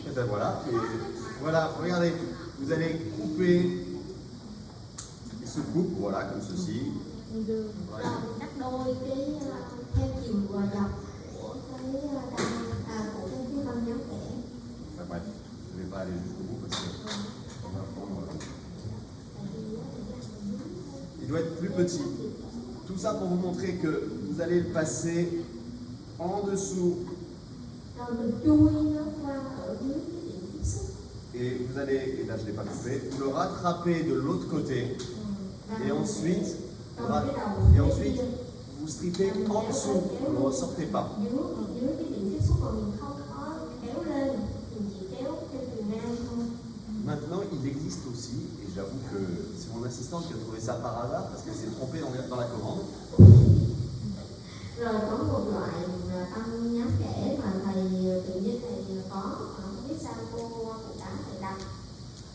Et ben voilà, regardez, vous allez couper, il se coupe, voilà, comme ceci. Voilà. cắt đôi cái theo chiều dọc của cái vân dấu kẻ. Enfin, bref, je ne vais pas aller jusqu'au bout parce que on va prendre. Il doit être plus petit. Tout ça pour vous montrer que vous allez le passer en dessous. Rồi mình chui nó qua ở dưới cái điểm tiếp xúc. Et vous allez, et là je ne l'ai pas coupé, le rattraper de l'autre côté. Et ensuite, vous strippez en dessous, vous ne ressortez pas. Dưới cái điểm tiếp xúc mà mình không có kéo lên, mình chỉ kéo theo chiều ngang thôi. Maintenant, il existe aussi, et j'avoue que c'est mon assistante qui a trouvé ça par hasard parce qu'elle s'est trompée dans la commande. Rồi có một loại tăng nhám kẽ mà thầy tự nhiên thầy có, không biết sao cô đã thầy đặt.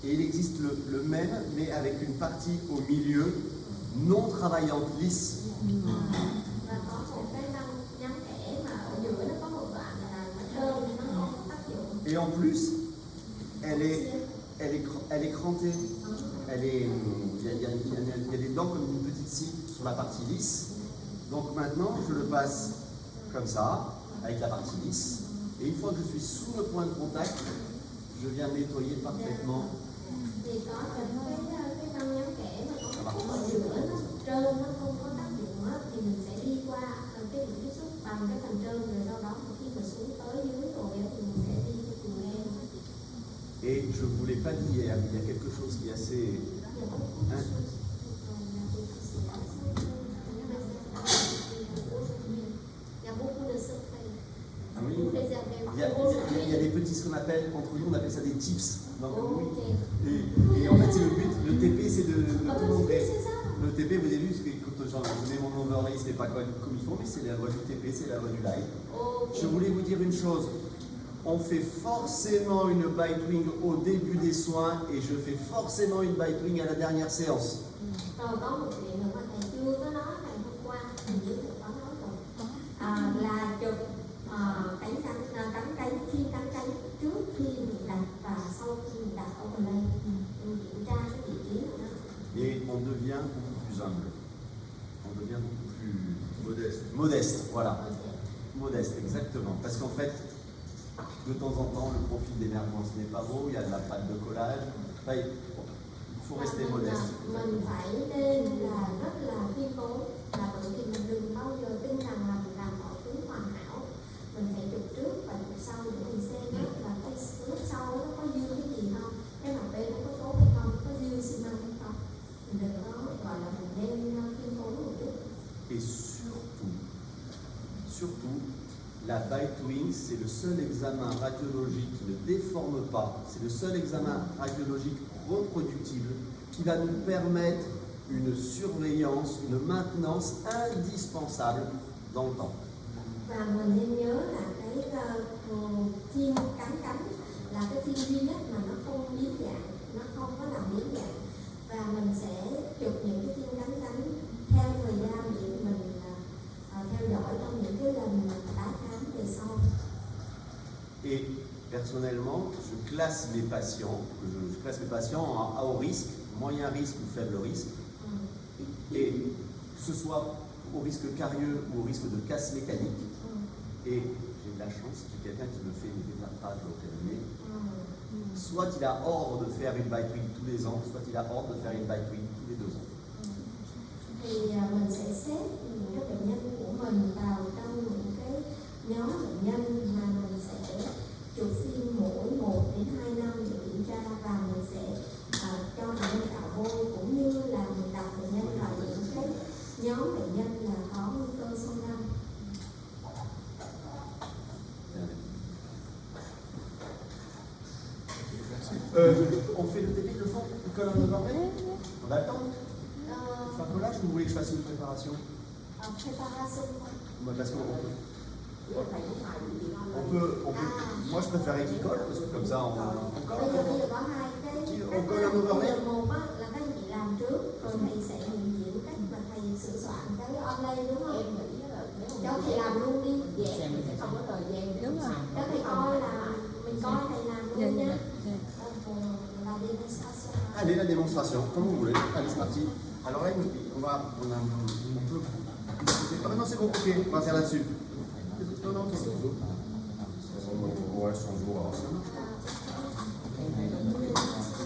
Et il existe le même, mais avec une partie au milieu, non travaillante, lisse. Và có một cái tăng nhám kẽ mà ở giữa nó có một đoạn là trơn, nó không có tác dụng. Et en plus, elle est crantée. Il y a des dents comme une petite scie sur la partie lisse. Donc maintenant, je le passe comme ça, avec la partie lisse. Et une fois que je suis sous le point de contact, je viens nettoyer parfaitement. Thì có cái tăng nhám kẽ mà có cái khúc ở giữa nó trơn, nó không có tác dụng á, thì mình sẽ đi qua cái điểm tiếp xúc bằng cái phần trơn, rồi sau đó khi mà xuống tới dưới rồi thì mình sẽ đi theo chiều ngang. Et je ne vous l'ai pas dit hier, il y a quelque chose qui est assez... Hein? Ah oui. Il y a des petits, ce qu'on appelle, entre nous, on appelle ça des tips. Donc, oui. Et en fait, c'est le but. Le TP, c'est de tout montrer. Le TP, vous avez vu, parce que quand je mets mon overlay, ce n'est pas comme il faut, mais c'est la loi du TP, c'est la loi du live. Je voulais vous dire une chose. On fait forcément une bite wing au début des soins et je fais forcément une bite wing à la dernière séance. Rồi có một chuyện nữa mà thầy chưa có nói ngày hôm qua, hình như thầy có nói rồi, là chụp cánh cánh trước khi mình đặt và sau khi mình đặt overlay, mình kiểm tra cái vị trí của nó. Et on devient beaucoup plus humble. On devient beaucoup plus modeste, voilà. Modeste, exactement. Parce qu'en fait, de temps en temps, le profil d'émergence n'est pas beau, il y a de la pâte de collage. Enfin, il faut rester modeste. Mình phải nên là rất là khiêm tốn, là bởi vì mình đừng bao giờ tin rằng là mình làm mọi thứ hoàn hảo. Mình phải chụp trước và chụp sau để mình xem là cái lúc sau nó có dư cái gì không, cái mặt bên nó có tốt hay không, có dư xi măng hay không. Mình đừng có gọi là mình nên khiêm tốn một chút. Et surtout, la bite wing, c'est le seul examen radiologique qui ne déforme pas, c'est le seul examen radiologique reproductible qui va nous permettre une surveillance, une maintenance indispensable dans le temps. Và mình nên nhớ là cái phim cánh là cái phim duy nhất mà nó không biến dạng, nó không có làm biến dạng, và mình sẽ chụp những cái phim cánh theo thời gian để mình theo dõi trong những cái lần tái khám về sau. Et personnellement, je classe mes patients en haut risque, moyen risque ou faible risque. Et que ce soit au risque carieux ou au risque de casse mécanique. Et j'ai de la chance, j'ai quelqu'un qui me fait une détartrage au cabinet. Soit il a ordre de faire une bite wing tous les ans, soit il a ordre de faire une bite wing tous les 2 ans. Thì mình sẽ xếp những cái bệnh nhân của mình vào trong những cái nhóm bệnh nhân mà mình sẽ chụp phim mỗi 1 đến 2 năm để kiểm tra, và mình sẽ cho bệnh nhân cạo vôi, cũng như là mình đặt bệnh nhân vào những cái nhóm bệnh nhân là có nguy cơ sâu răng. On fait le TP de fond, une colonne de corbeille. On attend. Enfin, collage, vous voulez que je fasse une préparation? Préparation. Parce qu'on peut, moi je préférais qu'il colle, parce que comme ça on colle. Bây giờ có hai cái On colle un overlay. một á, là các anh chị làm trước, rồi thầy sẽ hiện diện cách mà thầy sửa soạn cái online, đúng không? Em nghĩ là nếu Cháu thầy làm luôn đi. mình sẽ không có thời gian để Đúng rồi. Cháu thầy coi là mình coi thầy làm une démonstration, comme vous voulez. Allez, c'est parti. Alors là, on peut. Ah, non, c'est bon, ok, on va faire là-dessus. Non, non, c'est bon. Ouais, 100 jours, alors ça marche.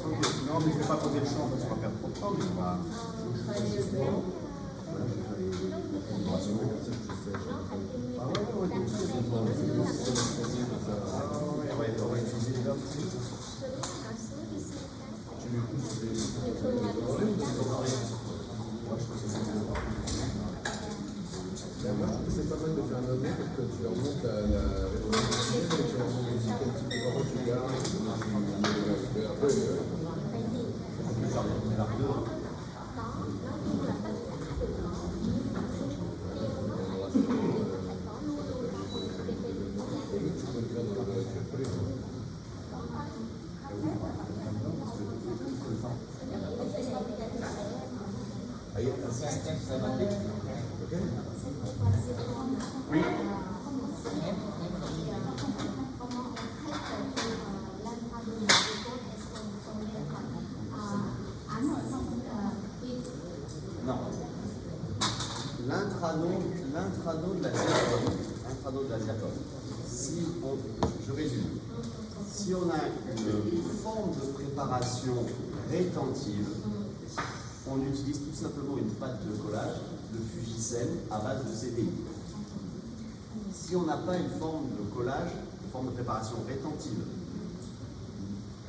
Ok, non, mais je ne vais pas poser le champ parce qu'on va perdre trop de temps, mais on va. Moi, je trouve que c'est pas mal de faire un audio parce que tu leur montres la révolution, tu leur montres aussi quel type de parole tu gardes, et après, Oui. Non. L'intrado de la diacone. Je résume. Si on a une forme de préparation rétentive, on utilise tout simplement une pâte de collage de Fugicel à base de CDI. Si on n'a pas une forme de collage, une forme de préparation rétentive,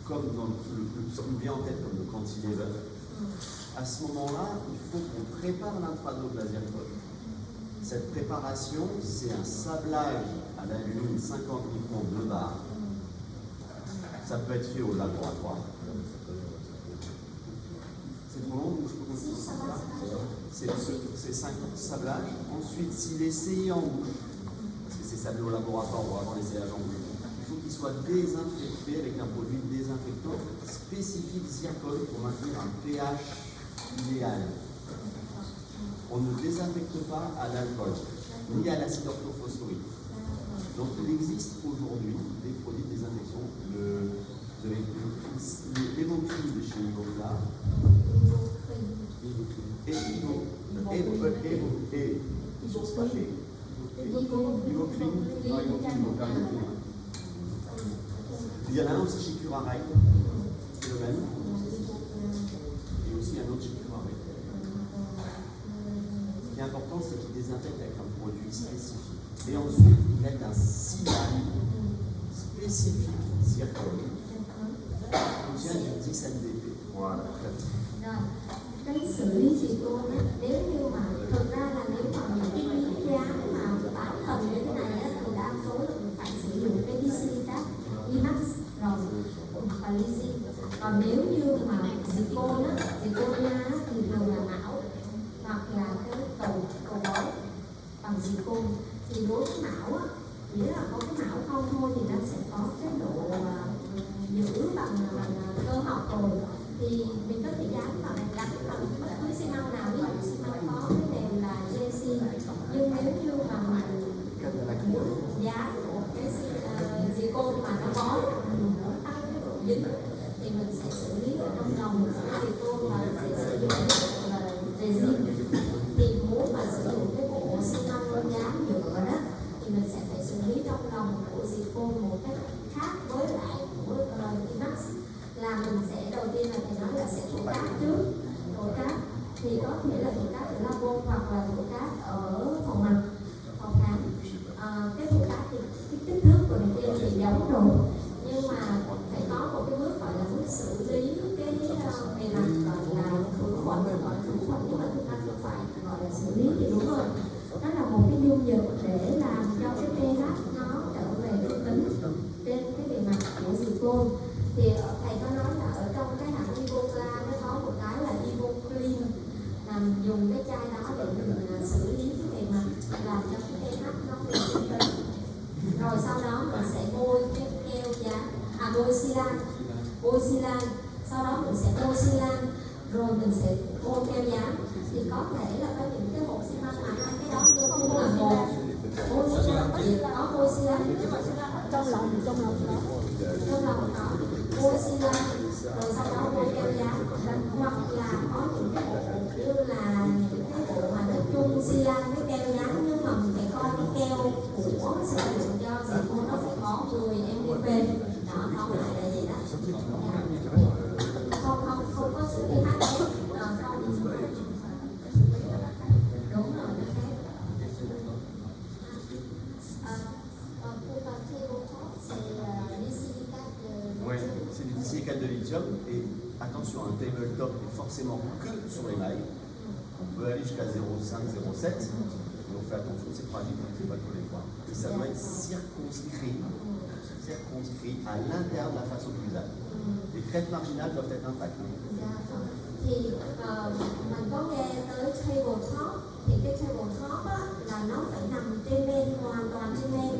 comme dans ce qui nous vient en tête comme le cantilever, à ce moment-là, il faut qu'on prépare l'intrado de la diacone. Cette préparation, c'est un sablage à l'alumine 50 microns de bar. Ça peut être fait au laboratoire. C'est trop long ou je peux continuer? C'est 50 sablages. Ensuite, s'il est essayé en bouche, parce que c'est sablé au laboratoire ou avant l'essayage en bouche, il faut qu'il soit désinfecté avec un produit désinfectant spécifique Diacone pour maintenir un pH idéal. On ne désinfecte pas à l'alcool, ni à l'acide orthophosphorique. Donc il existe aujourd'hui des produits de désinfection. L'évocline de chez Ivoclar il y en a un aussi chez Curaray, c'est le même. Et aussi un autre chez Curaray. Ce qui est important, c'est qu'ils désinfectent avec un produit spécifique. Et ensuite, ils mettent un cylindre spécifique Diacone qui contient du 10 NDP. Voilà. Cái xử lý silicon á, nếu như mà thực ra là nếu mà những cái miếng dán mà bán phần như thế này á, thì đa số là mình phải sử dụng cái Disitat, Emax rồi hoặc là Lizzy. Còn nếu như mà silicon á, Zirconia á, thì thường là não hoặc là cái cầu bói bằng silicon. Thì đối với não á, chỉ là có cái não không thôi thì nó sẽ có cái độ giữ bằng cơ học rồi. Thì mình có thể gắn bằng bất cứ xi măng nào, ví dụ xi măng có cái đèn là GC, nhưng nếu như mà mình dán một cái silicon mà nó có tăng cái độ dính thì mình sẽ xử lý ở trong lòng silicon và mình sẽ sử dụng resin. Thì muốn mà sử dụng cái bộ xi măng dán nhựa đó thì mình sẽ phải xử lý trong lòng của silicon một cách khác với lại của Emax. Là mình sẽ đầu tiên là thầy nói là sẽ thủ cát trước. Thủ cát thì có thể là thủ cát ở labo hoặc là thủ cát ở phòng mạch, phòng khám. Cái thủ cát thì cái kích thước của này kia thì giống rồi, nhưng mà phải có một cái bước gọi là bước xử lý cái bề mặt gọi là khử khuẩn, nhưng mà thực ra không phải gọi là xử lý thì đúng rồi. Đó là một cái dung dịch để làm cho cái pH nó trở về cái tính trên cái bề mặt của silicon. Thì thầy có nói là ở trong cái hãng Ivoclar nó có một cái là Ivoclean, là dùng cái chai đó để mình xử lý cái bề mặt làm cho cái pH nó về cái tính. Rồi sau đó mình sẽ bôi cái keo dán, bôi xi-lan, sau đó mình sẽ bôi xi-lan, rồi mình sẽ bôi keo dán. Thì có thể là có những cái hộp xi măng mà hai cái đó vô chung là một. Bôi xi-lan thì có bôi xi-lan. trong lòng đó bôi xi lanh rồi sau đó bôi keo dán, hoặc là có những cái bộ như là những cái bộ mà nó chung xi lanh với keo dán, nhưng mà mình phải coi cái keo của sử dụng cho thì nó phải có 10 mp đó, không lại là gì đó, không có số PHS, không đúng rồi, nó khác. Ouais, c'est du silicate de lithium et attention, un tabletop est forcément que sur les mailles. On peut aller jusqu'à 0,5, 0,7, mais on fait attention, c'est fragile, on ne sait pas tous les fois. Et ça doit être circonscrit à l'intérieur de la face occlusale. Les crêtes marginales doivent être intactes. Thì mình có nghe tới tabletop, thì cái tabletop á, là nó phải nằm trên men, hoàn toàn trên men,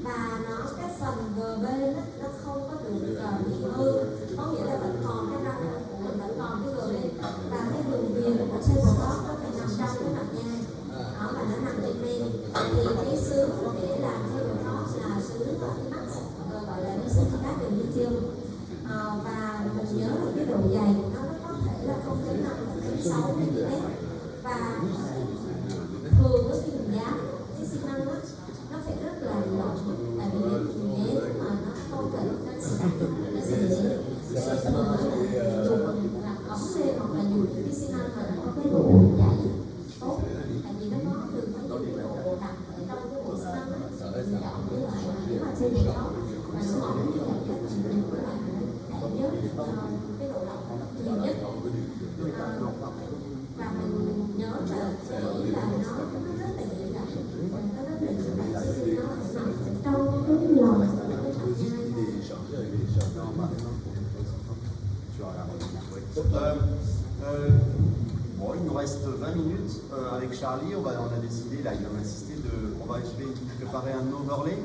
và cái phần gờ bên á, nó không có được bị hư, có nghĩa là vẫn còn cái răng của mình, vẫn còn cái gờ bên, và cái đường viền của tabletop nó phải nằm trong cái mặt nhai đó, và nó nằm trên men. Thì cái xứ để làm tabletop là xứ ở cái mắt gọi là silicate de lithium, và mình nhớ là cái độ dày của nó có thể là 0,5 đến 6 mm, và thường với khi mình dán cái xi măng á, nó phải rất là lỏng, tại vì nếu mà nó không thể nó sẽ thường là dùng làm ống lên, hoặc là dùng cái xi măng mà nó có cái độ dày tốt, tại vì nó có thường có những cái độ đặc ở trong cái bộ xi măng á, mình chọn cái loại mà nếu mà trên bộ đó mà nó mỏng như vậy á, thì mình có loại nhất cái độ lỏng nhiều nhất, và mình nhớ là nghĩ là nó rất là dễ dàng, nó rất là dễ dàng, nó nằm trong cái lòng của cái mặt nhai. Bon, il nous reste 20 minutes avec Charlie. On a décidé, là, il va m'insister, je vais préparer un overlay.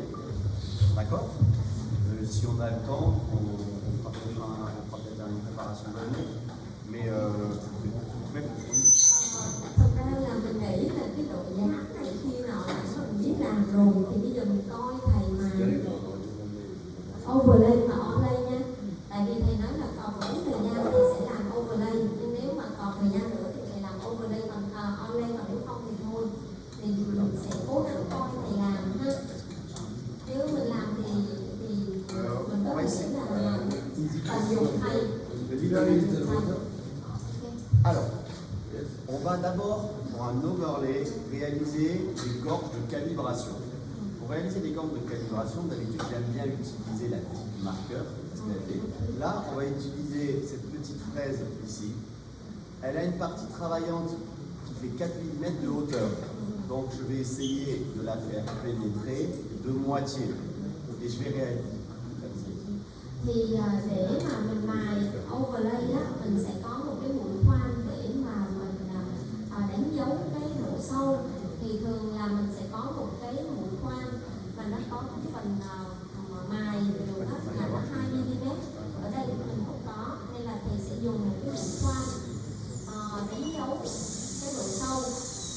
D'accord? Si on a le temps, on fera peut-être une préparation d'année. Mais même. Thật ra là mình nghĩ là cái độ dán này khi nào là mình biết làm rồi thì bây giờ mình coi thầy mà overlay mà online nha. Tại vì thầy nói là còn một thời gian thì sẽ làm overlay, nhưng nếu mà còn thời gian nữa thì thầy làm overlay bằng online, mà nếu không thì thôi. Thì mình sẽ cố gắng coi thầy làm ha. Nếu mình làm thì mình có thể là tận dụng thầy. Alors, on va d'abord, pour un overlay, réaliser des gorges de calibration. Pour réaliser des gorges de calibration, d'habitude, j'aime bien utiliser la petite marqueur. Là, on va utiliser cette petite fraise ici. Elle a une partie travaillante qui fait 4 mm de hauteur. Donc, je vais essayer de la faire pénétrer de moitié. Et je vais réaliser. Thì để mà mình mài overlay á, mình sẽ có một cái mũi khoan để mà mình đánh dấu cái độ sâu. Thì thường là mình sẽ có một cái mũi khoan và nó có cái phần mài đường đất là nó 2 mm. Ở đây mình không có, nên là thầy sẽ dùng một cái mũi khoan đánh dấu cái độ sâu.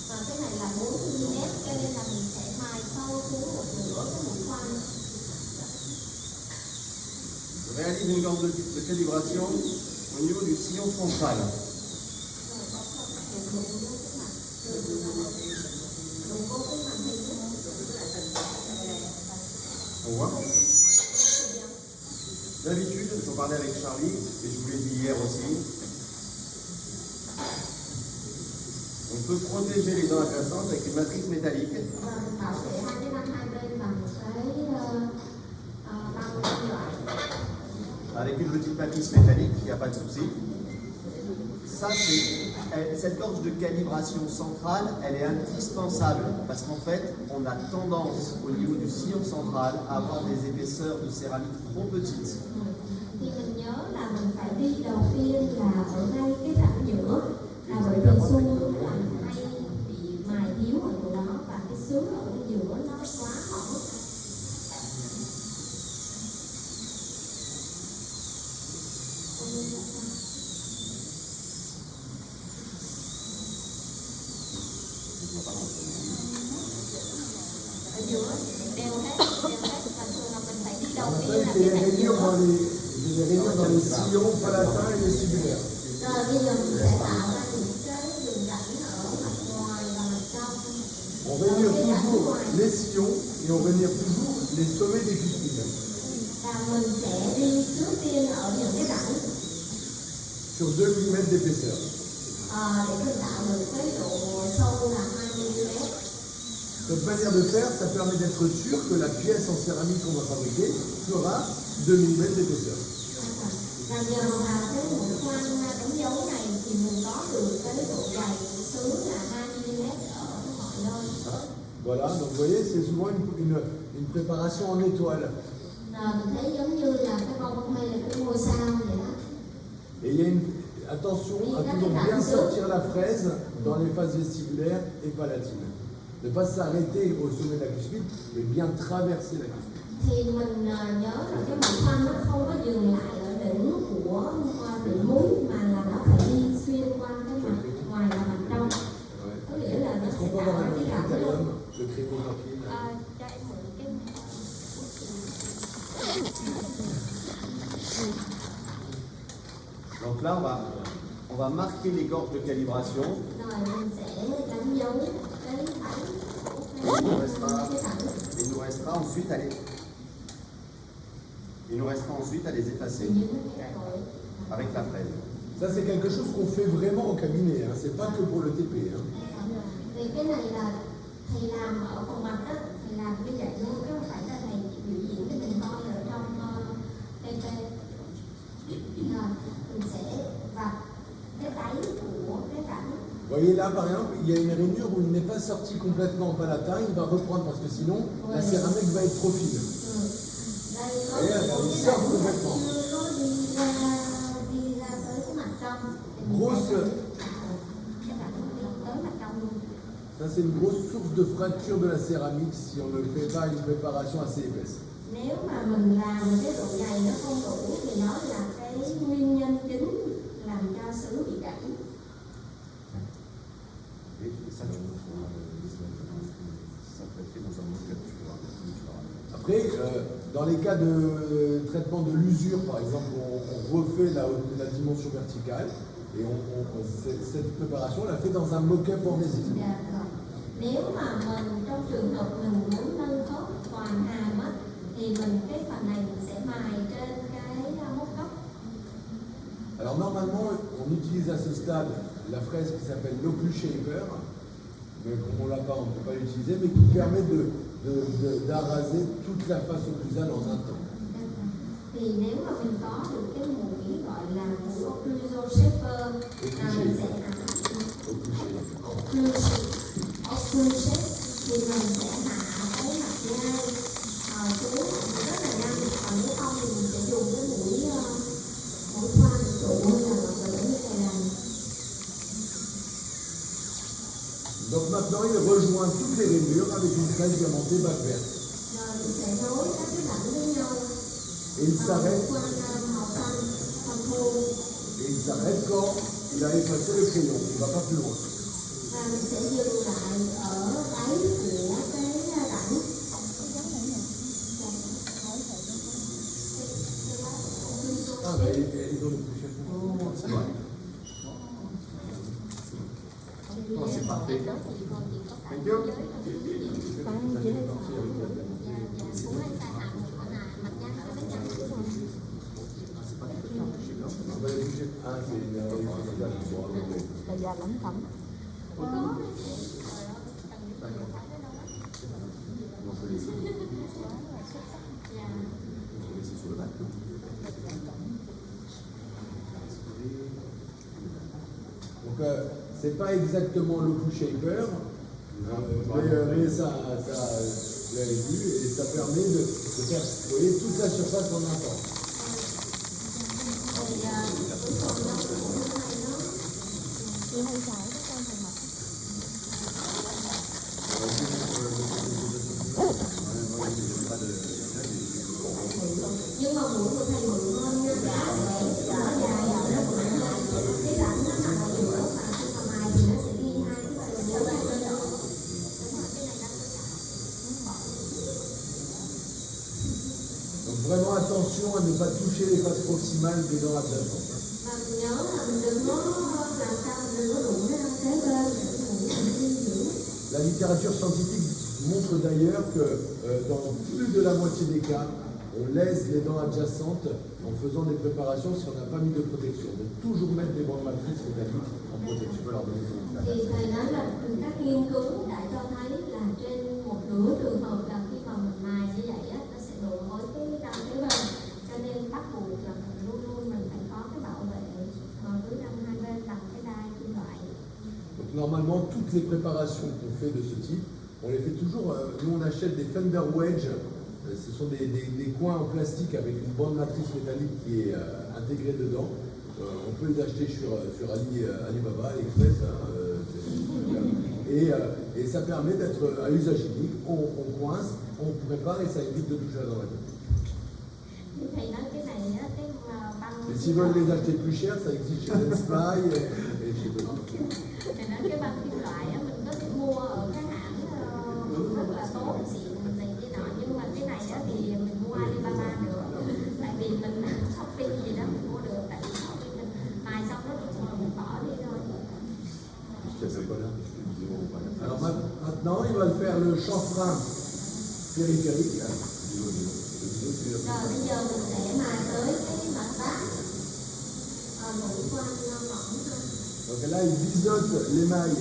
Và cái này là 4 mm, cho nên là mình sẽ mài sâu xuống một nửa cái mũi khoan. Je réalise une gorge de calibration au niveau du sillon central. On voit? D'habitude, j'en parlais avec Charlie, et je vous l'ai dit hier aussi, on peut protéger les dents adjacentes avec une matrice métallique. Avec une petite matrice métallique, il n'y a pas de souci. Ça, cette gorge de calibration centrale, elle est indispensable parce qu'en fait, on a tendance au niveau du sillon central à avoir des épaisseurs de céramique trop petites. Thì mình nhớ là mình phải đi đầu tiên là ở ngay cái rãnh giữa, là bởi vì xu hướng là hay bị mài thiếu ở chỗ đó, và cái xứ ở giữa nó quá mỏng. Ở giữa đều hết và thường là mình phải đi c'est les rainures dans les sillons palatins et vestibulaires. Rồi bây giờ mình sẽ tạo ra những cái đường rãnh ở mặt ngoài và mặt trong. On rainure toujours les sillons et on rainure toujours les sommets des cuspides. Và mình sẽ đi trước tiên ở những cái rãnh Sur 2 mm d'épaisseur. để mình tạo được cái độ sâu là 2 mm. Cette manière de faire, ça permet d'être sûr que la pièce en céramique qu'on va fabriquer fera 2 mm d'épaisseur. Và nhờ vào cái mũi khoan đánh dấu này thì mình có được cái độ dày xứ là 2 mm ở mọi nơi. Voilà, donc vous voyez, c'est souvent une préparation en étoile. Rồi mình thấy giống như là cái bông hay là cái ngôi sao vậy đó. Et il y a attention à toujours bien sortir la fraise dans les phases vestibulaires et palatines. Ne pas s'arrêter au sommet de la cuspide, mais bien traverser la cuspide. Thì mình nhớ là cái mũi khoan nó không có dừng lại ở đỉnh của đỉnh núi mà là nó phải đi xuyên qua cái mặt ngoài và mặt trong. Có nghĩa là nó sẽ tạo ra cái cảm giác. Le crayon papier. Cho em mượn cái Donc là, on va marquer les gorges de calibration. rồi mình sẽ đánh dấu cái Il nous restera ensuite à les effacer avec la fraise. Ça, c'est quelque chose qu'on fait vraiment au cabinet, hein. C'est pas que pour le TP. Hein. Vì cái này là thầy làm ở phòng mặt á, thầy làm như vậy luôn, chứ không phải là thầy biểu diễn cái mình coi ở trong TP. Rồi mình sẽ vạch cái đáy của cái rãnh. Vous voyez là, par exemple, il y a une rainure où il n'est pas sorti complètement en palatin, il va reprendre parce que sinon, la céramique va être trop fine. Đây có Et elle sort complètement. chưa có đi ra tới cái mặt trong. Thì mình Grosse. sẽ cái rãnh tới mặt trong luôn. Ça, c'est une grosse source de fracture de la céramique si on ne fait pas une préparation assez épaisse. Nếu mà mình làm cái độ dày nó không đủ thì nó là cái nguyên nhân chính làm cho sứ bị gãy. Et ça, tu s'apprécier dans un moquette, tu vois. Après, dans les cas de traitement de l'usure, par exemple, on refait la dimension verticale et cette préparation, on la fait dans un mock-up en résine. Dạ, rồi. Nếu mà mình trong trường hợp mình muốn nâng khớp toàn hàm á, thì cái phần này mình sẽ mài trên cái móc cốc. Alors normalement, on utilise à ce stade la fraise qui s'appelle l'Occlu Shaper, mais comme on l'a pas, on ne peut pas l'utiliser, mais qui permet d'araser toute la face occlusale en un temps. Thì nếu mà mình có được cái mũi gọi là mũi Occlusal Shaper là mình sẽ Occlusal Shape thì mình sẽ hạ cái mặt nhai xuống rất là nhanh. Còn nếu không thì mình sẽ dùng cái mũi khoan trụ hay là hoặc là như này làm. Donc maintenant, il rejoint toutes les rainures avec une fraise diamantée bac verte. Rồi mình sẽ nối các cái rãnh với nhau. Et il s'arrête, Khoan màu xanh, xanh thô. et il s'arrête quand il a effacé le crayon. Il ne va pas plus loin. Và mình sẽ dừng lại ở đáy của cái rãnh. Ah, bah, ils ont le plus cher. C'est vrai. Oh, c'est parfait. Thank you. Ah, c'est une là da lắm thấm. On peut laisser. On peut laisser sur le bac. Donc, c'est pas exactement l'Occlu Shaper, mais ça vous l'avez vu, et ça permet de faire, vous voyez, toute la surface en un temps. Chị hay xài cái con thằng mặt. Nhưng mà mũi của thầy mượn hơn nha, để nó dài ở nó cũng lại cái rãnh nó nằm ở giữa và khi mà mài thì nó sẽ đi hai cái sườn nhau lại lên đó. Donc vraiment attention attention à ne pas toucher les faces proximales des dents adjacentes. Và mình nhớ là mình đừng có làm sao mình đừng có đụng cái răng kế bên để mình dinh dưỡng. La littérature scientifique montre d'ailleurs que dans plus de la moitié des cas, on lèse les dents adjacentes en faisant des préparations si on n'a pas mis de protection. Donc toujours mettre des bandes matrices métalliques en protection. Leur donner Thì thầy nói là các nghiên cứu đã cho thấy là trên một nửa trường hợp là khi mà mình mài như vậy á, nó sẽ đụng với cái răng kế bên. Cho nên bắt buộc là mình luôn luôn mình phải có cái bảo vệ với răng hai bên bằng cái đai kim loại. Donc normalement, toutes les préparations qu'on fait de ce type, on les fait toujours, nous on achète des Fender Wedge, ce sont des coins en plastique avec une bande matrice métallique qui est intégrée dedans. On peut les acheter sur Alibaba, AliExpress, et ça permet d'être à usage unique, on coince, on prépare et ça évite de toucher dans la tête. Thầy nói cái này á, cái băng. Et s'ils veulent les acheter plus cher, ça existe chez Lenspy et chez d'autres. Thầy nói cái băng kim loại á, mình có thể mua ở cái hãng rất là tốt, xịn này kia nọ, nhưng mà cái này á thì mình mua Alibaba được, tại vì mình shopping gì đó mình mua được, tại vì shopping mình mài xong đó mình bỏ đi thôi. Alors maintenant, il va faire le chanfrein périphérique. Rồi bây giờ mình sẽ mài tới cái mặt bát mũi quanh mỏng thôi. Donc là, il biseaute l'émail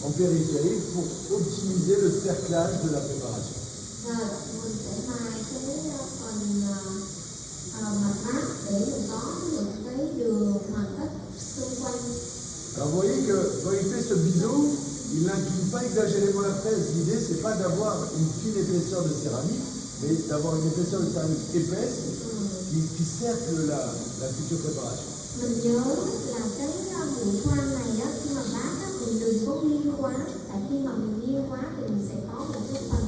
en périphérique pour optimiser le cerclage de la préparation. Rồi mình sẽ mài cái phần mặt bát để mình có được cái đường hoàn tất xung quanh. Alors vous voyez que quand il fait ce biseau, il n'incline pas exagérément la fraise. L'idée, c'est pas d'avoir une fine épaisseur de céramique, mais d'avoir une épaisseur de céramique épaisse qui cercle la future préparation. Mình nhớ là cái mũi khoan này á, khi mà bát á, mình đừng có nghiêng quá, tại khi mà mình nghiêng quá thì mình sẽ có một cái phần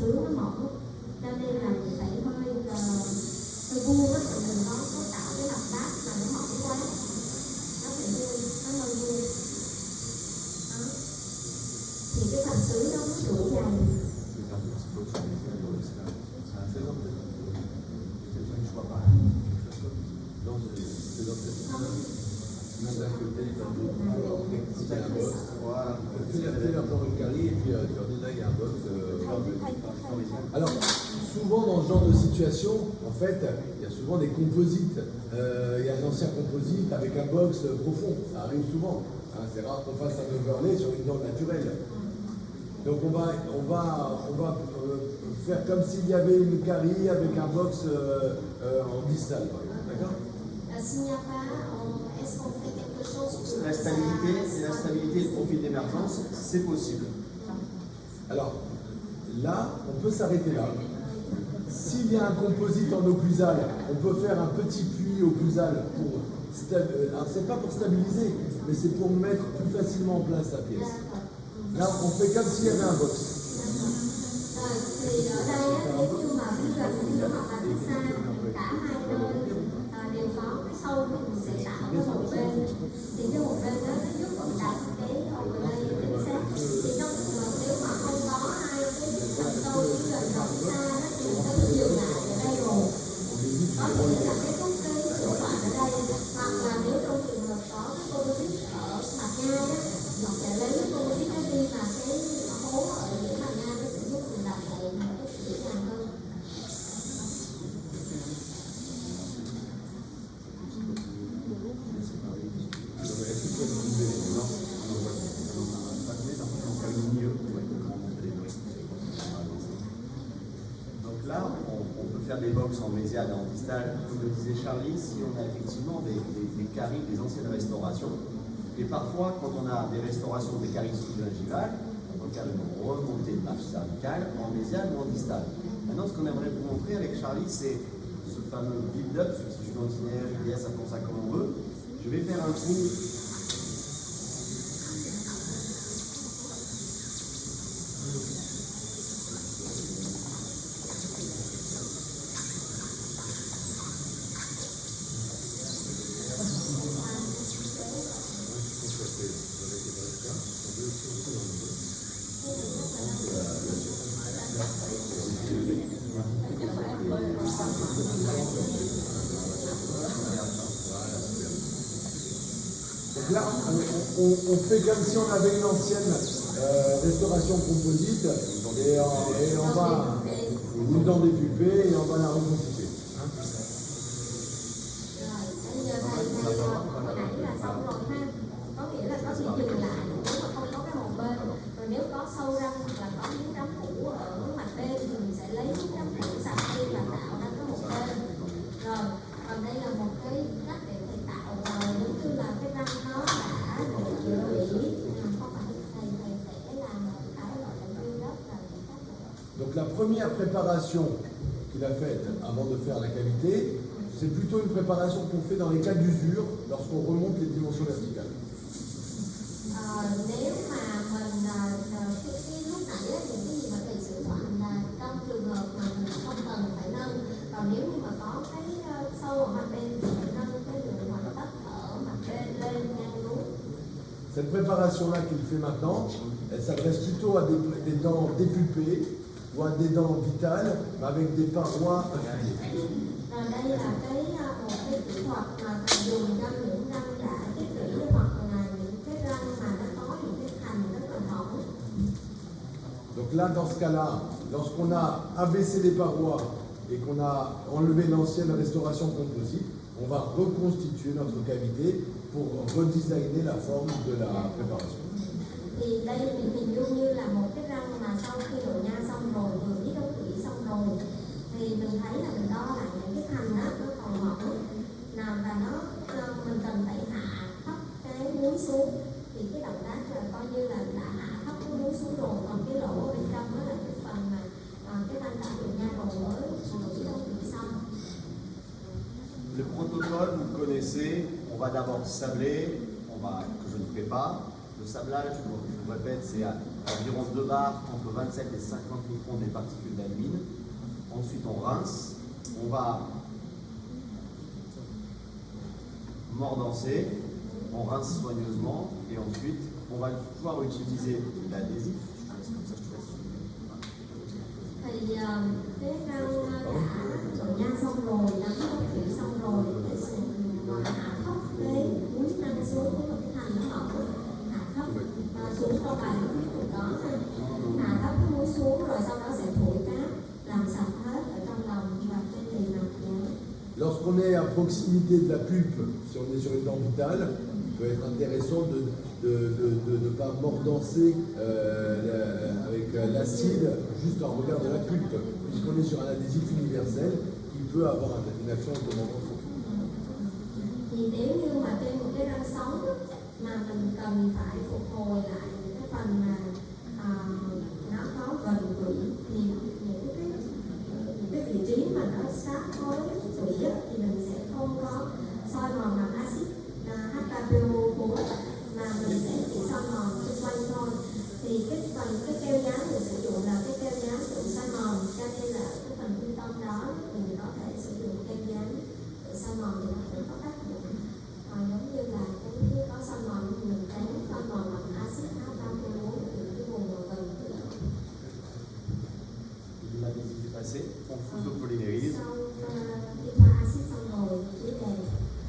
sứ nó mỏng, cho nên là mình phải hơi vuông á, thì mình có tạo cái mặt bát mà nó mỏng quá, nó phải vuông, nó hơi vuông. Đó. Thì cái phần sứ đó nó đủ dày. Alors, souvent dans ce genre de situation, en fait, il y a souvent des composites. Il y a un ancien composite avec un box profond. Ça arrive souvent. Hein, c'est rare qu'on fasse un overlay sur une dent naturelle. Donc on va faire comme s'il y avait une carie avec un box en distal. D'accord? S'il n'y a pas, est-ce qu'on fait quelque chose pour La stabilité et le profil d'émergence, c'est possible. Alors, là, on peut s'arrêter là. S'il y a un composite en occlusal, on peut faire un petit puits occlusal pour alors c'est pas pour stabiliser, mais c'est pour mettre plus facilement en place la pièce. Là, on fait comme s'il y avait un box. Rồi thì ở đây á, nếu như mà cái gần như hoặc là cái xa, cả hai bên đều có cái sâu thì mình sẽ tạo cái một bên, thì cái một bên đó nó giúp mình đặt cái overlay chính xác. Thì trong trường hợp nếu mà không có hai cái phần sâu cái gần hoặc cái xa đó thì mình sẽ dừng lại ở đây rồi. Có thể là cái khúc cây sửa soạn ở đây, hoặc là nếu trong trường hợp có cái composite ở mặt nha đó, mình sẽ lấy cái composite đó đi và cái hố ở giữa mặt nha nó sẽ giúp mình đặt lại một cái dễ dàng hơn. Donc là, on peut faire des box en mésiade et en distal. Comme le disait Charlie, si on a effectivement des caries, des anciennes restaurations, et parfois, quand on a des restaurations des caries sous-gingivales, on peut faire une remontée de marche cervicale en mésiade ou en distal. Maintenant, ce qu'on aimerait vous montrer avec Charlie, c'est ce fameux build-up, substitut dentaire, IDS, appelons ça comme on veut. Je vais faire un coup. là, on fait comme si on avait une ancienne restauration composite et on va une dent dépulpée et on va la reconstituer. Rồi, bây giờ thầy hồi nãy là xong rồi ha. Có nghĩa là có thể dừng lại nếu mà không có cái một bên. Rồi nếu có sâu răng hoặc là có miếng răng cũ ở mặt bên thì mình sẽ lấy miếng răng cũ sạch đi và tạo ra cái một bên. Rồi, còn đây là một cái cách để thầy tạo giống như là cái răng nó đã được chữa trị. Không phải thầy sẽ làm một cái gọi là build up là cái cách này. Donc la première préparation qu'il a faite avant de faire la cavité, c'est plutôt une préparation qu'on fait dans les cas d'usure lorsqu'on remonte les dimensions verticales. Nếu mà mình cái lúc nãy những cái gì mà thầy sửa soạn là trong trường hợp mà mình không cần phải nâng, còn nếu như mà có cái sâu ở mặt bên thì phải nâng cái lượng hoạt tất ở mặt bên lên ngang núi. Cette préparation-là qu'il fait maintenant, elle s'adresse plutôt à des dents dépulpées ou à des dents vitales, mais avec des parois affilées. Đây là một cái kỹ thuật mà thầy dùng cho những răng đã kết lũy hoặc là những cái răng mà nó có những cái thành rất là mỏng. Donc là, dans ce cas-là, lorsqu'on a abaissé les parois et qu'on a enlevé l'ancienne restauration composite, on va reconstituer notre cavité pour redesigner la forme de la préparation. Thì đây mình hình dung như là một cái răng mà sau khi độ nha xong rồi, vừa biết đấu kỹ xong rồi, thì mình thấy là mình đo lại những cái thành đó nó còn mỏng nào và mình cần phải hạ thấp cái múi xuống, thì cái động tác là coi như là đã hạ thấp cái múi xuống rồi, còn cái lỗ ở bên trong đó là cái phần mà cái thanh tạo độ nha còn mới chỉ đấu kỹ xong. Le protocole, vous le connaissez, on va d'abord sabler, que je ne fais pas. Le sablage, je vous répète, c'est à environ 2 bars, entre 27 et 50 microns des particules d'alumine. Ensuite, on rince, on va mordancer, on rince soigneusement et ensuite, on va pouvoir utiliser l'adhésif. Thì cái răng đã trồng nha xong rồi, đã đấu kỹ xong rồi, thì sẽ hạ thấp cái múi răng xuống với một cái thành nó mỏng, hạ thấp xuống trong bài của đó, hạ thấp cái múi xuống rồi sau đó sẽ thổi cát làm sạch hết ở trong lòng và trên bề mặt dán. Lorsqu'on est à proximité de la pulpe, si on est sur une dent vitale, il peut être intéressant de ne pas mordancer avec l'acide juste en regard de la pulpe, puisqu'on est sur un adhésif universel qui peut avoir une action automatiquement. Thì nếu như mà trên một cái răng sống mà mình cần phải phục hồi lại những cái phần mà nó có gần tủy thì những cái vị trí mà nó sát với tủy thì mình sẽ không có soi mòn bằng axit HKPO4 mà mình sẽ chỉ soi mòn xung quanh thôi. Thì cái phần cái keo dán mình sử dụng là cái keo dán tự soi mòn, cho nên là cái phần trung tâm đó thì mình có thể sử dụng keo dán tự soi mòn thì nó cũng có tác dụng. Giống như là cái có soi mòn mình tránh soi mòn bằng axit HKPO4 thì cái vùng gần tủy. L'adhésif est passé, on fout le polymérise.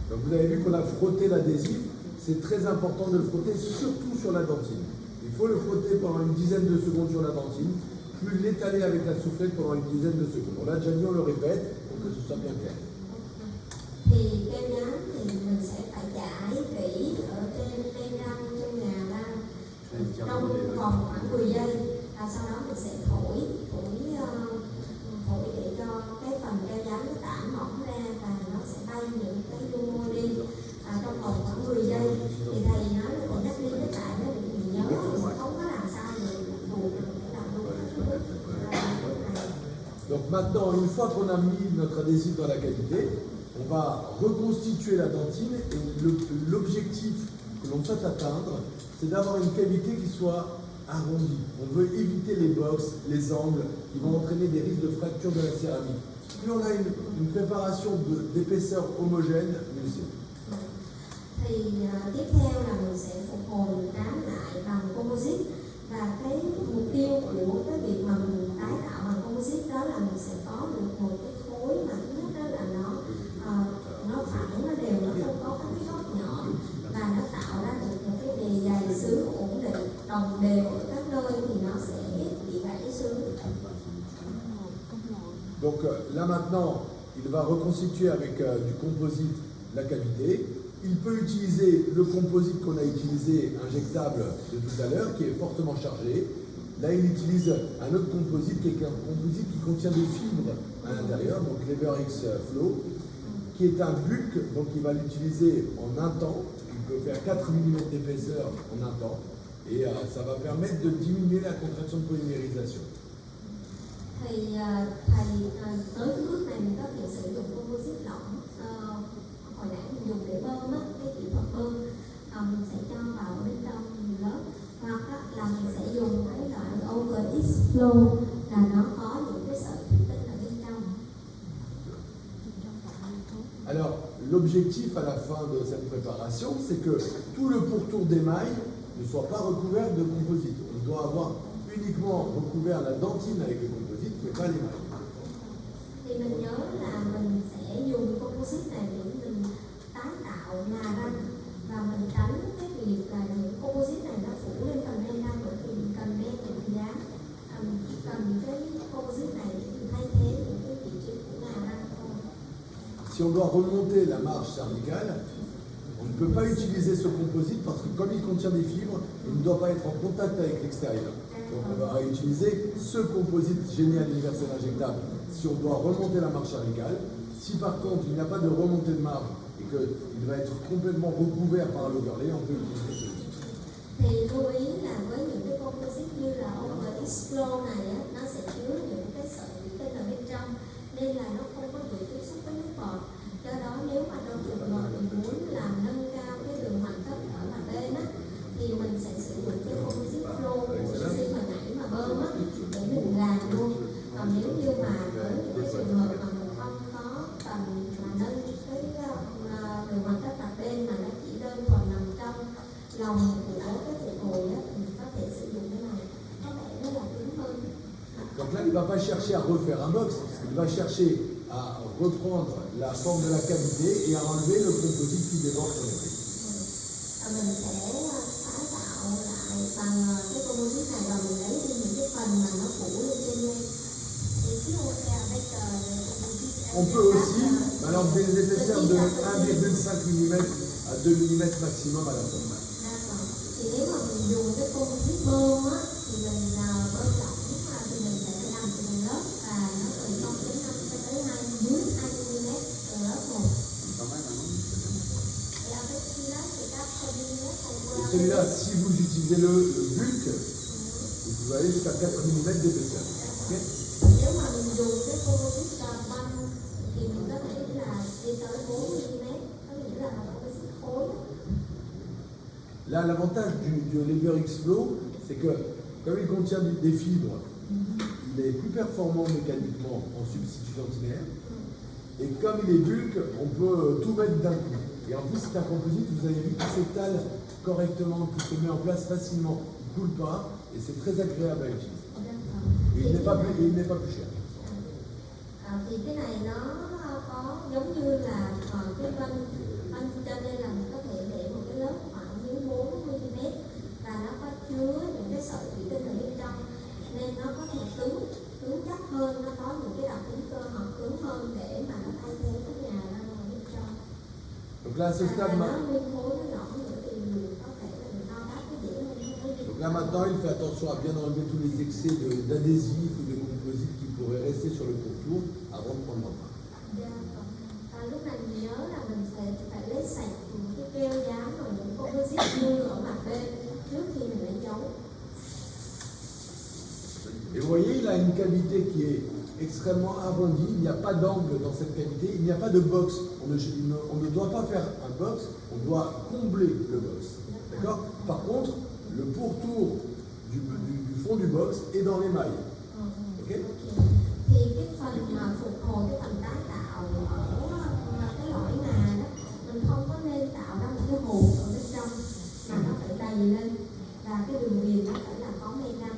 Donc vous avez vu qu'on a frotté l'adhésif, c'est très important de le frotter surtout sur la dentine. Il faut le frotter pendant une dizaine de secondes sur la dentine, puis l'étaler avec la soufflette pendant une dizaine de secondes. On l'a déjà dit, on le répète pour que ce soit bien clair. Thì keo dán thì mình sẽ phải chải kỹ ở trên răng, trên nhà răng trong vòng khoảng 10 giây. Sau đó mình sẽ thổi để cho cái phần keo dán nó tản mỏng ra và nó sẽ bay những cái dung môi đi trong vòng khoảng 10 giây. Thì thầy nói là thầy nhắc đi nhắc lại đó để mình nhớ không có làm sai được buộc làm đúng. Donc maintenant, une fois qu'on a mis notre adhésif dans la cavité, on va reconstituer la dentine et l'objectif que l'on souhaite atteindre, c'est d'avoir une cavité qui soit arrondie. On veut éviter les boxes, les angles qui vont entraîner des risques de fracture de la céramique. Plus on a une préparation d'épaisseur homogène, mieux c'est. Thì tiếp theo là mình sẽ phục hồi trám lại bằng composite và cái mục tiêu của cái việc mà mình tái tạo bằng composite đó là mình sẽ có được một cái khối mà thứ nhất đó là nó phẳng, nó đều, nó không có các cái góc nhỏ và nó tạo ra Donc là maintenant, il va reconstituer avec du composite la cavité. Il peut utiliser le composite qu'on a utilisé, injectable de tout à l'heure, qui est fortement chargé. Là, il utilise un autre composite qui est un composite qui contient des fibres à l'intérieur, donc LeverX Flow, qui est un bulk, donc il va l'utiliser en un temps. Il peut faire 4 mm d'épaisseur en un temps, et ça va permettre de diminuer la contraction de polymérisation. Thì thầy tới cái bước này mình có thể sử dụng composite lỏng, hồi nãy mình dùng để bơm á, cái kỹ thuật bơm mình sẽ cho vào bên trong lớp, hoặc là mình sẽ dùng cái loại OverX Flow là nó có những cái sợi thủy tinh ở bên trong. Alors, l'objectif à la fin de cette préparation, c'est que tout le pourtour d'émail ne soit pas recouvert de composite. On doit avoir uniquement recouvert la dentine avec le composite, mais pas l'émail. Thì mình nhớ là mình sẽ dùng composite này để mình tái tạo ngà răng, và mình tránh cái việc là những composite này nó phủ lên phần men răng, bởi vì mình cần men để mình dán, mình chỉ cần cái composite này để mình thay thế những cái vị trí của ngà răng thôi. Si on doit remonter la marge cervicale, on ne peut pas utiliser ce composite parce que comme il contient des fibres, il ne doit pas être en contact avec l'extérieur. Donc on va utiliser ce composite génial universel injectable si on doit remonter la marge cervicale. Si par contre il n'y a pas de remontée de marge et qu'il va être complètement recouvert par l'overlay, on peut utiliser celui-ci. Thì lưu ý là với những cái composite như là OverX Flow này á, nó sẽ chứa những cái sợi thủy tinh ở bên trong, nên là nó không có bị tiếp xúc với nước bọt. Do đó nếu mà trong trường hợp mình muốn làm nâng cao cái đường hoàng thất ở mặt bên á, thì mình sẽ sử dụng cái composite flow của Suzy hồi nãy mà bơm á, để mình làm luôn. Còn nếu như mà với những cái trường hợp mà mình không có cần mà nâng cái đường hoàng thất mặt bên mà nó chỉ đơn thuần nằm trong lòng của cái phục hồi á, thì mình có thể sử dụng cái này, có vẻ rất là cứng hơn. Donc là, il ne va pas chercher à refaire un box, il va chercher à reprendre la forme de la cavité et à enlever le composite qui déborde sur les briques. Mình sẽ tái tạo lại bằng cái composite này và mình lấy đi những cái phần mà nó phủ lên trên đây. On peut aussi, alors des épaisseurs de 1,5 mm à 2 mm maximum à la fois. Thì nếu mà mình dùng cái composite bơm á, thì mình bơm lỏng thì mình sẽ làm từng lớp và nó từ 0 đến 5 cho tới 2 mm từng lớp một. Et celui-là, si vous utilisez le bulk, vous allez jusqu'à 4 mm d'épaisseur. Okay? Nếu mà mình dùng cái composite băng thì mình có thể là đi tới 4 mm, có nghĩa là composite khối. Là, l'avantage du LeverX Flow, c'est que comme il contient des fibres, il est plus performant mécaniquement en substitut dentinaire. Et comme il est bulk, on peut tout mettre d'un coup. Et en plus, c'est un composite, vous avez vu, qui s'étale correctement, qui se met en place facilement, il ne coule pas, et c'est très agréable à utiliser. Et il n'est pas plus cher. Thì cái này nó có giống như là cái vân cho nên là mình có thể để một cái lớp khoảng dưới 4 mm và nó có chứa những cái sợi thủy tinh ở bên trong, nên nó có thể cứng chắc hơn, nó có những cái đặc tính cơ học cứng hơn để mà nó thay thế cái nhà răng ở bên trong. Donc là, à ce stade, Donc là maintenant, il fait attention à bien enlever tous les excès d'adhésifs ou de composites qui pourraient rester sur le pourtour avant de prendre l'empreinte. Lúc này mình nhớ là mình phải lấy sạch những cái keo dán và những composite như ở mặt bên trước khi mình lấy dấu. Et vous voyez, il a une cavité qui est extrêmement arrondie, il n'y a pas d'angle dans cette cavité, il n'y a pas de box. On ne doit pas faire un box, on doit combler le box. D'accord? Par contre, le pourtour du fond du box est dans l'émail. Ok? Thì cái phần mà phục hồi, cái phần tái tạo ở cái lõi ngà đó, mình không có nên tạo ra một cái hộp ở bên trong mà nó phải đầy lên, và cái đường viền nó phải là có men răng.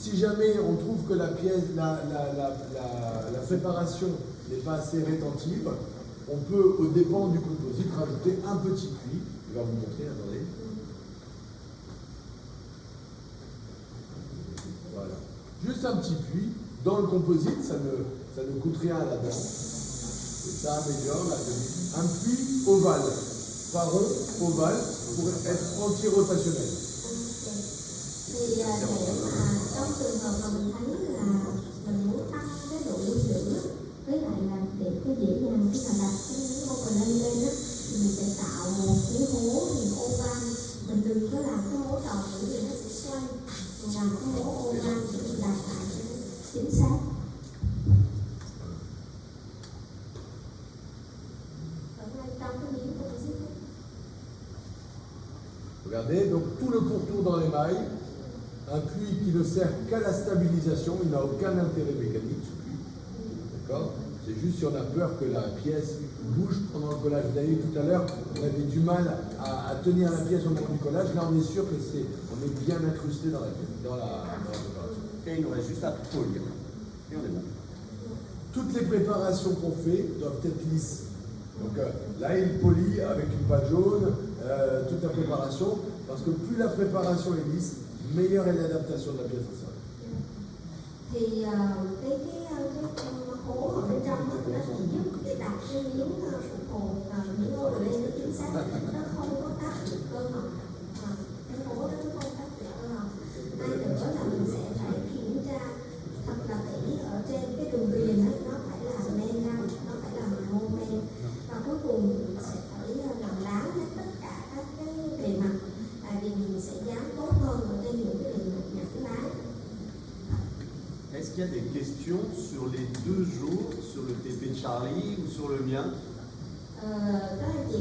Si jamais on trouve que la pièce, la préparation n'est pas assez rétentive, on peut, au dépend du composite, rajouter un petit puits. Je vais vous montrer, attendez. Juste un petit puits. Dans le composite, ça ne coûte rien à la dent. Ça améliore la tenue. Un puits ovale, pas rond, ovale, pour être anti-rotationnel. Thì để trong trường hợp mà mình thấy là mình muốn tăng cái độ lưu giữ với lại là để cái dễ dàng khi mà đặt cái miếng overlay lên á, thì mình sẽ tạo một cái hố hình oval. Mình đừng có làm cái hố tròn bởi vì nó sẽ xoay, mình làm cái hố oval để mình đặt lại chính xác. Ở ngay trong cái miếng composite. Regardez, donc tout le pourtour dans l'émail, un puits qui ne sert qu'à la stabilisation, il n'a aucun intérêt mécanique, ce puits. D'accord? C'est juste si on a peur que la pièce bouge pendant le collage. Vous avez vu tout à l'heure, on avait du mal à tenir la pièce au moment du collage. Là, on est sûr que on est bien incrusté dans la préparation. Et il nous reste juste à polir. Et on est bon. Toutes les préparations qu'on fait doivent être lisses. Donc là, il polit avec une pâte jaune, toute la préparation, parce que plus la préparation est lisse, meilleure est l'adaptation de la pièce au sol. Thì cái hố ở bên trong đó, nó sẽ giúp cái đặt cái miếng phục hồi miếng overlay nó chính xác, nó không có tác được cơ học. Cái hố đó nó không tác được cơ học. Hai nữa là mình sẽ phải kiểm tra thật là kỹ ở trên cái đường viền ấy, nó phải là men răng, nó phải là mô men, và cuối cùng mình sẽ phải làm láng hết tất cả các cái bề mặt, tại vì mình sẽ dán tốt hơn ở trên những cái bề mặt nhẵn lá. Est-ce qu'il y a des questions sur les 2 jours, sur le TP de Charlie ou sur le mien? Các anh chị